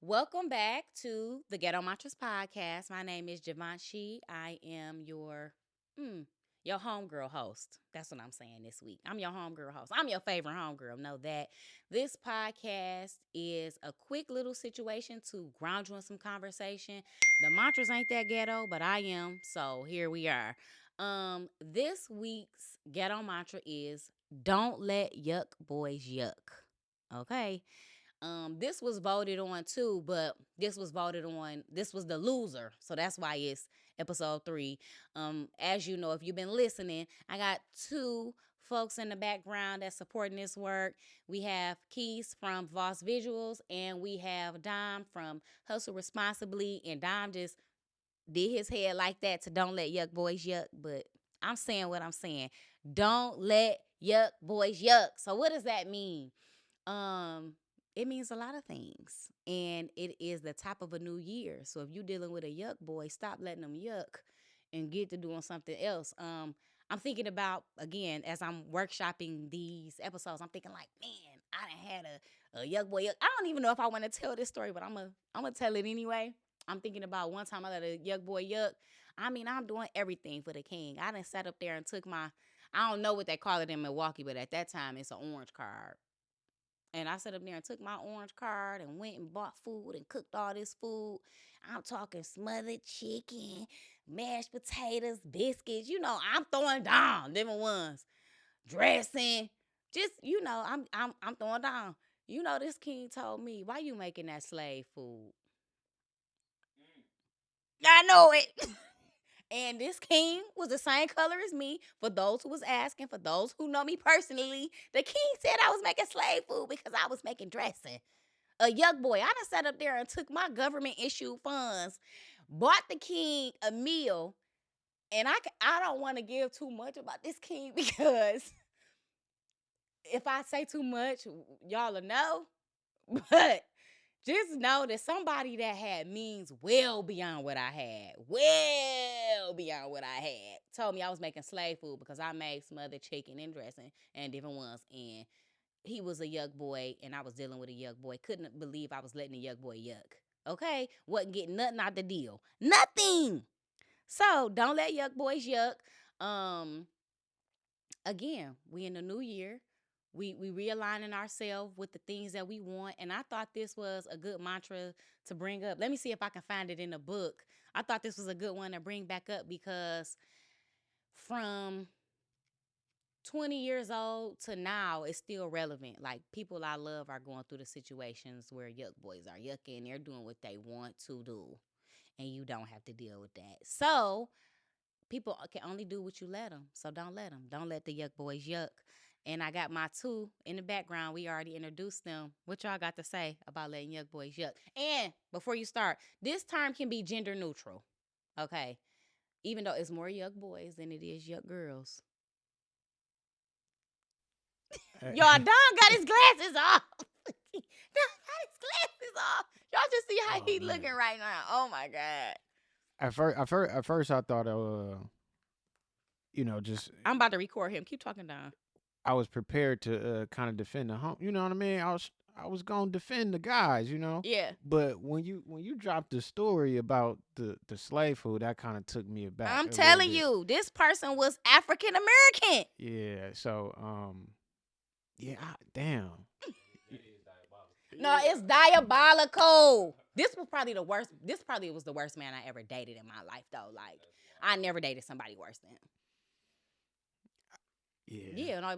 Welcome back to the Ghetto Mantras Podcast. My name is Gevonchai. I am your homegirl host. That's what I'm saying this week. I'm your homegirl host. I'm your favorite homegirl. Know that. This podcast is a quick little situation to ground you in some conversation. The mantras ain't that ghetto, but I am. So here we are. This week's ghetto mantra is don't let yuck boys yuck. Okay. This was voted on too, but this was the loser. So that's why it's episode 3. As you know, if you've been listening, I got 2 folks in the background that's supporting this work. We have Keys from Voss Visuals, and we have Dom from Hustle Responsibly. And Dom just did his head like that to don't let yuck boys yuck, but I'm saying what I'm saying. Don't let yuck boys yuck. So what does that mean? Um, it means a lot of things. And it is the top of a new year. So if you're dealing with a yuck boy, stop letting them yuck and get to doing something else. I'm thinking about, again, as I'm workshopping these episodes, I'm thinking like, man, I done had a yuck boy yuck. I don't even know if I want to tell this story, but I'm gonna tell it anyway. I'm thinking about one time I let a yuck boy yuck. I mean, I'm doing everything for the king. I done sat up there and took I don't know what they call it in Milwaukee, but at that time it's an orange card. And I sat up there and took my orange card and went and bought food and cooked all this food. I'm talking smothered chicken, mashed potatoes, biscuits. I'm throwing down different ones. Dressing. Just, I'm throwing down. This king told me, why you making that slave food? I know it. And this king was the same color as me. For those who was asking, for those who know me personally, the king said I was making slave food because I was making dressing. A yuck boy. I done sat up there and took my government issued funds, bought the king a meal, and I don't want to give too much about this king because if I say too much, y'all will know. But just know that somebody that had means well beyond what I had, told me I was making slave food because I made smothered chicken and dressing and different ones. And he was a yuck boy, and I was dealing with a yuck boy. Couldn't believe I was letting a yuck boy yuck. Okay? Wasn't getting nothing out the deal. Nothing. So don't let yuck boys yuck. Um, Again, we in the new year. We realigning ourselves with the things that we want. And I thought this was a good mantra to bring up. Let me see if I can find it in the book. I thought this was a good one to bring back up because from 20 years old to now, it's still relevant. Like, people I love are going through the situations where yuck boys are yucking. They're doing what they want to do. And you don't have to deal with that. So people can only do what you let them. So don't let them. Don't let the yuck boys yuck. And I got my 2 in the background. We already introduced them. What y'all got to say about letting yuck boys yuck? And before you start, this term can be gender neutral. Okay. Even though it's more yuck boys than it is yuck girls. Y'all, Don got his glasses off. Don got his glasses off. Y'all just see how he looking right now. Oh my God. At first, I thought, just I'm about to record him. Keep talking, Don. I was prepared to kind of defend the home. You know what I mean? I was gonna defend the guys. Yeah. But when you dropped the story about the slave food, that kind of took me aback. I'm a little telling bit. you, this person was African American. Yeah. So yeah. Damn. No, it's diabolical. This was probably the worst. This probably was the worst man I ever dated in my life, though. Like, I never dated somebody worse than him. Yeah. Yeah, no,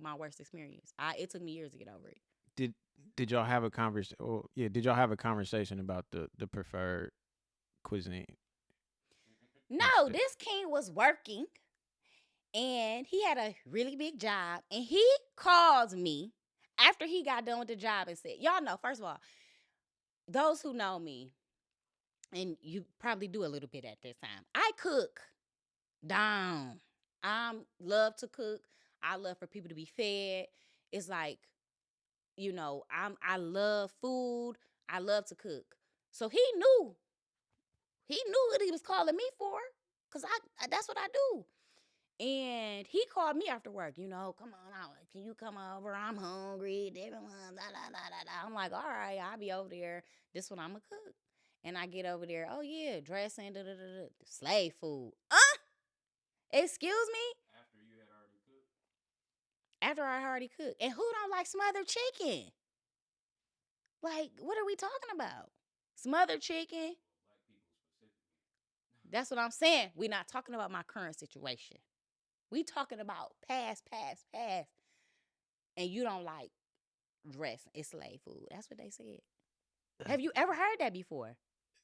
my worst experience. It took me years to get over it. Did y'all have a conversation? Oh, yeah. Did y'all have a conversation about the preferred cuisine? No, this king was working, and he had a really big job, and he called me after he got done with the job and said, y'all know, first of all, those who know me, and you probably do a little bit at this time, I cook down. I love to cook. I love for people to be fed. It's like, I love food. I love to cook. So he knew what he was calling me for, because that's what I do. And he called me after work, you know, come on out. Can you come over? I'm hungry. I'm like, all right, I'll be over there. This one I'm going to cook. And I get over there. Oh, yeah, dressing, slave food. Excuse me? After you had already cooked? After I already cooked. And who don't like smothered chicken? Like, what are we talking about? Smothered chicken? Black people specifically. That's what I'm saying. We're not talking about my current situation. We talking about past. And you don't like dressing. It's slave food. That's what they said. Have you ever heard that before?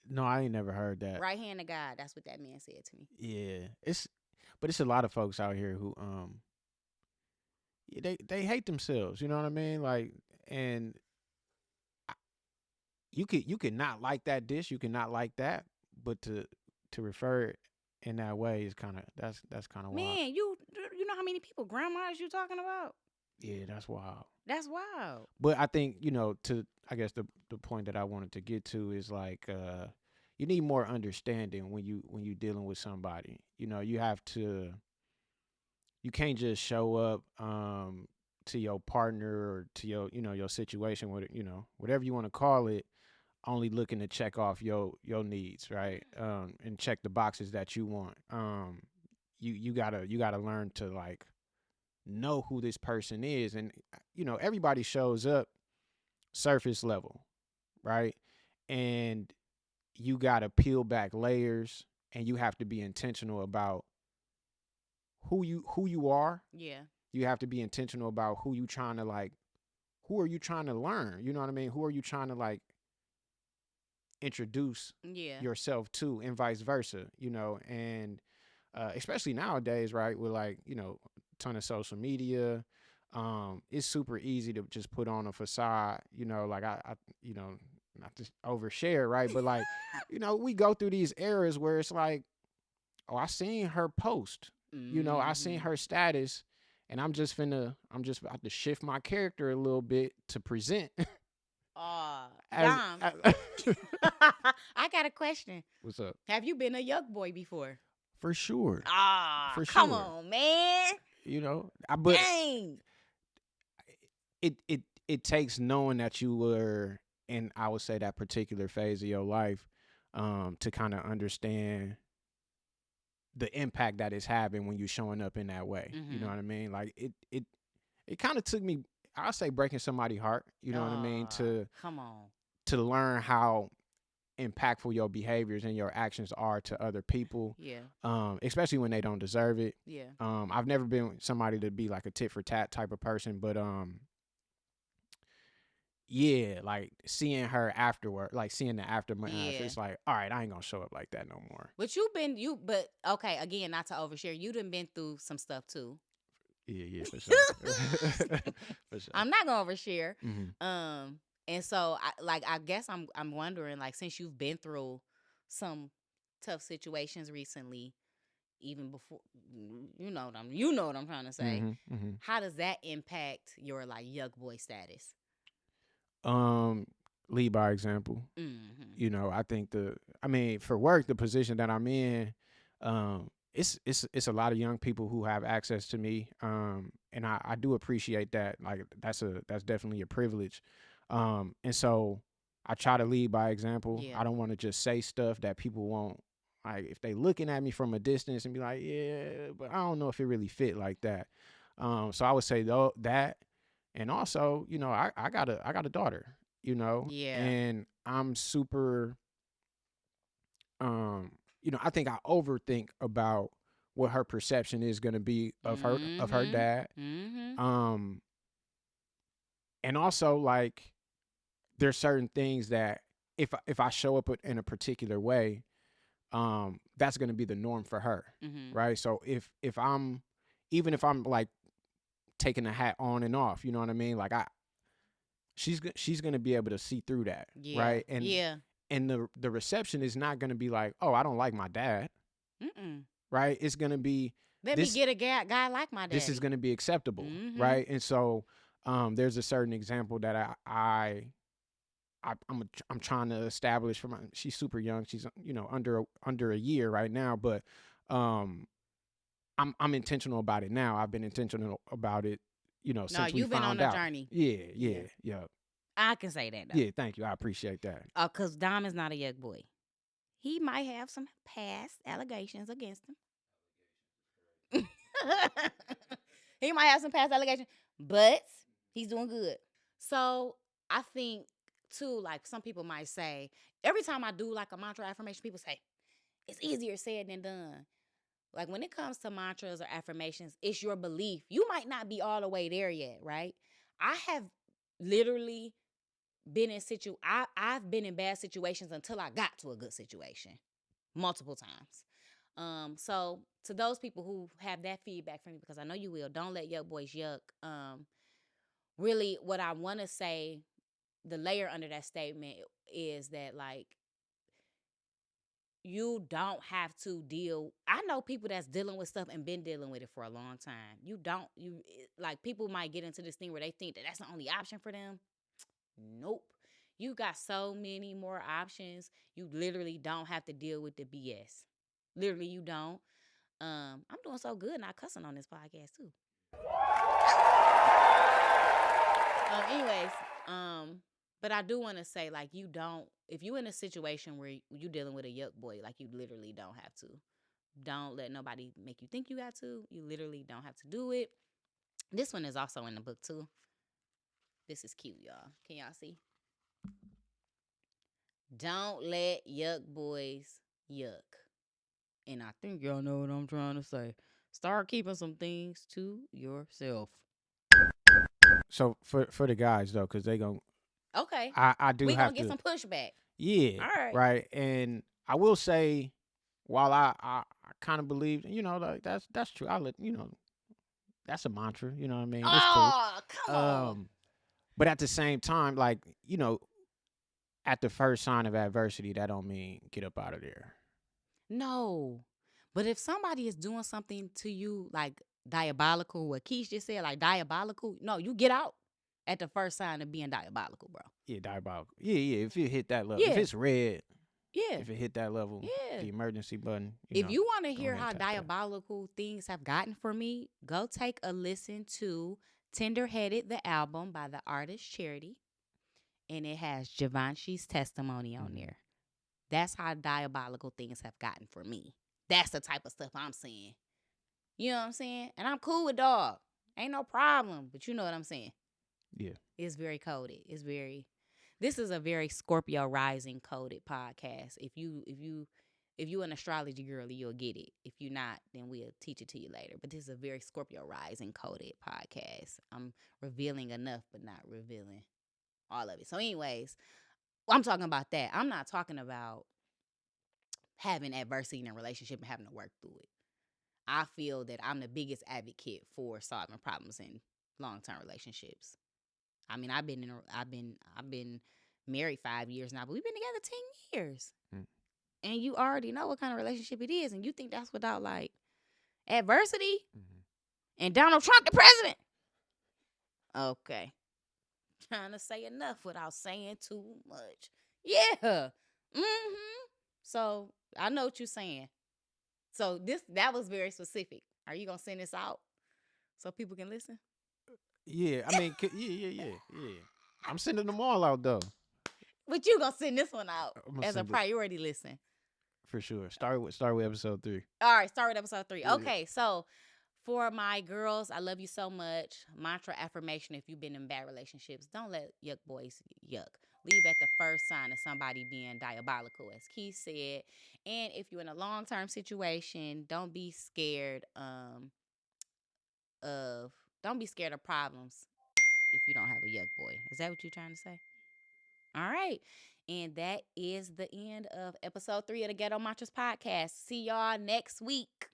No, I ain't never heard that. Right hand of God. That's what that man said to me. Yeah, but it's a lot of folks out here who they hate themselves. You know what I mean? Like, and you could not like that dish, you could not like that, but to refer it in that way is kind of that's kind of wild. Man, you know how many people grandmas you talking about? Yeah, that's wild. That's wild. But I think, I guess the point that I wanted to get to is like you need more understanding when you dealing with somebody. You have to, you can't just show up to your partner or to your situation with whatever you want to call it, only looking to check off your needs, right? And check the boxes that you want. You gotta learn to like know who this person is, and everybody shows up surface level, right? And you gotta peel back layers, and you have to be intentional about who you are. Yeah. You have to be intentional about who are you trying to learn? You know what I mean? Who are you trying to like introduce yourself to, and vice versa, and especially nowadays, right, with like, ton of social media, it's super easy to just put on a facade, like I not to overshare, right, but like we go through these eras where it's like, oh, I seen her post, I seen her status, and I'm just about to shift my character a little bit to present. Dom. I got a question. What's up? Have you been a Yuck Boy before? For sure. For come sure. On, man. But dang. It takes knowing that you were in, I would say, that particular phase of your life, to kind of understand the impact that it's having when you're showing up in that way. You know what I mean? Like it kind of took me, I'll say, breaking somebody's heart. You know what I mean? To learn how impactful your behaviors and your actions are to other people. Yeah. Especially when they don't deserve it. Yeah. I've never been somebody to be like a tit for tat type of person, but yeah, like seeing her afterward, like seeing the aftermath, it's like, all right, I ain't gonna show up like that no more. But but okay, again, not to overshare, you done been through some stuff too. Yeah, for sure. For sure. I'm not gonna overshare. Mm-hmm. And so I guess I'm wondering, like, since you've been through some tough situations recently, even before, you know what I'm trying to say. Mm-hmm. How does that impact your like Yuck Boy status? Lead by example. Mm-hmm. I think for work, the position that I'm in, it's a lot of young people who have access to me, and I do appreciate that. Like that's definitely a privilege, and so I try to lead by example. Yeah. I don't want to just say stuff that people won't, like, if they looking at me from a distance and be like, yeah, but I don't know if it really fit like that. So I would say that, and also, I got a daughter, Yeah. and I'm super, I think I overthink about what her perception is going to be of her dad. Mm-hmm. And also, like, there's certain things that if I show up in a particular way, that's going to be the norm for her. Mm-hmm. Right. So if I'm like taking the hat on and off, you know what I mean? Like she's going to be able to see through that. Yeah. Right. And yeah. And the reception is not going to be like, oh, I don't like my dad. Mm-mm. Right. It's going to be, let me get a guy like my dad. This is going to be acceptable. Mm-hmm. Right. And so there's a certain example that I'm trying to establish for she's super young. She's, under a year right now, but I'm intentional about it now. I've been intentional about it, No, since we you've been on found a out. journey. Yeah, Yeah. yeah, yeah. I can say that though. Yeah, thank you. I appreciate that. Cause Dom is not a yuck boy. He might have some past allegations against him. He might have some past allegations, but he's doing good. So I think too, like some people might say, every time I do like a mantra affirmation, people say it's easier said than done. Like when it comes to mantras or affirmations, it's your belief. You might not be all the way there yet, right? I have literally been in I've been in bad situations until I got to a good situation multiple times. So to those people who have that feedback from me, because I know you will, don't let Yuck Boys Yuck. Really, what I want to say, the layer under that statement is that like you don't have to deal. I know people that's dealing with stuff and been dealing with it for a long time. You like people might get into this thing where they think that that's the only option for them. Nope. You got so many more options. You literally don't have to deal with the BS. Literally, you don't. I'm doing so good not cussing on this podcast too. Anyways, but I do want to say like you don't. If you in a situation where you dealing with a yuck boy, like you literally don't have to. Don't let nobody make you think you got to. You literally don't have to do it. This one is also in the book too. This is cute, y'all. Can y'all see? Don't let yuck boys yuck. And I think y'all know what I'm trying to say. Start keeping some things to yourself. So for the guys though, because they gon' Okay. I do We have gonna get to. some pushback. Yeah. All right. Right. And I will say, while I kind of believe, like that's true. I let that's a mantra. You know what I mean? It's cool. Oh, come on. But at the same time, like at the first sign of adversity, that don't mean get up out of there. No. But if somebody is doing something to you like diabolical, what Keith just said, like diabolical, no, you get out at the first sign of being diabolical, bro. Yeah, diabolical. Yeah, yeah. If it hit that level, Yeah. if it's red, Yeah. if it hit that level, Yeah. the emergency button. If you want to go hear ahead and how tap that. diabolical things have gotten for me, go take a listen to Tenderheaded, the album by the artist Charity. And it has Gevonchai's testimony on there. That's how diabolical things have gotten for me. That's the type of stuff I'm saying. You know what I'm saying? And I'm cool with dog. Ain't no problem. But you know what I'm saying? Yeah. It's very coded. This is a very Scorpio rising coded podcast. If you an astrology girly, you'll get it. If you're not, then we'll teach it to you later. But this is a very Scorpio rising coded podcast. I'm revealing enough, but not revealing all of it. So anyways, I'm talking about that. I'm not talking about having adversity in a relationship and having to work through it. I feel that I'm the biggest advocate for solving problems in long-term relationships. I mean, I've been married 5 years now, but we've been together 10 years. And you already know what kind of relationship it is, and you think that's without like adversity? And Donald Trump the president? Okay. Trying to say enough without saying too much. Yeah. So I know what you're saying. So that was very specific. Are you gonna send this out so people can listen? Yeah, I mean, yeah. I'm sending them all out though. But you gonna send this one out I'ma as a send it. priority listen. For sure. Start with episode 3. All right, start with episode 3. Yeah. Okay, so for my girls, I love you so much. Mantra affirmation: if you've been in bad relationships, don't let yuck boys yuck. Leave at the first sign of somebody being diabolical, as Keith said. And if you're in a long-term situation, don't be scared of problems if you don't have a yuck boy. Is that what you're trying to say? All right. And that is the end of episode 3 of the Ghetto Mantras Podcast. See y'all next week.